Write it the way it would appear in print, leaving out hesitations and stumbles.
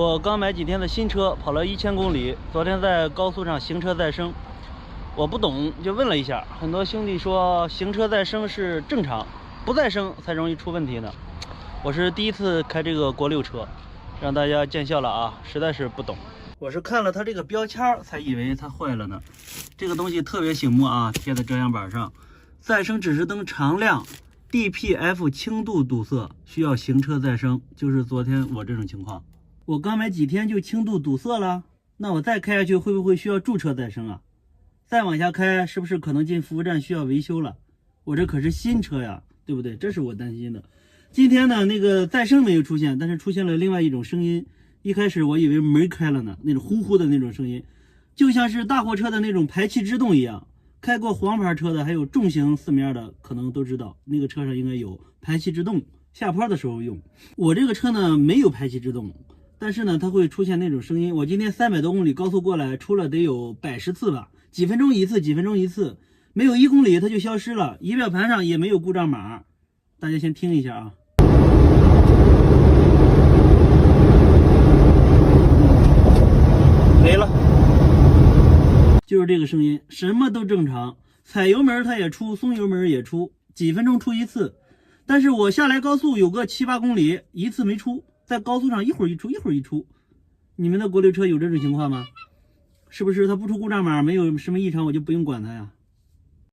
我刚买几天的新车，跑了1000公里。昨天在高速上行车再生，我不懂就问了一下，很多兄弟说行车再生是正常，不再生才容易出问题呢。我是第一次开这个国六车，让大家见笑了啊，实在是不懂。我是看了它这个标签才以为它坏了呢。这个东西特别醒目啊，贴在遮阳板上，再生指示灯常亮 DPF 轻度堵塞，需要行车再生，就是昨天我这种情况。我刚买几天就轻度堵塞了，那我再开下去会不会需要驻车再生啊？再往下开是不是可能进服务站需要维修了？我这可是新车呀，对不对？这是我担心的。今天呢，那个再生没有出现，但是出现了另外一种声音。一开始我以为门开了呢，那种呼呼的那种声音，就像是大货车的那种排气制动一样。开过黄牌车的还有重型4面的可能都知道，那个车上应该有排气制动，下坡的时候用。我这个车呢没有排气制动，但是呢它会出现那种声音。我今天300多公里高速过来，出了得有110次吧，几分钟一次，几分钟一次，没有1公里它就消失了，仪表盘上也没有故障码。大家先听一下啊。没了，就是这个声音，什么都正常，踩油门它也出，松油门也出，几分钟出一次。但是我下来高速有个7、8公里，一次没出，在高速上一会儿一出，一会儿一出。你们的国六车有这种情况吗？是不是它不出故障码，没有什么异常，我就不用管它呀？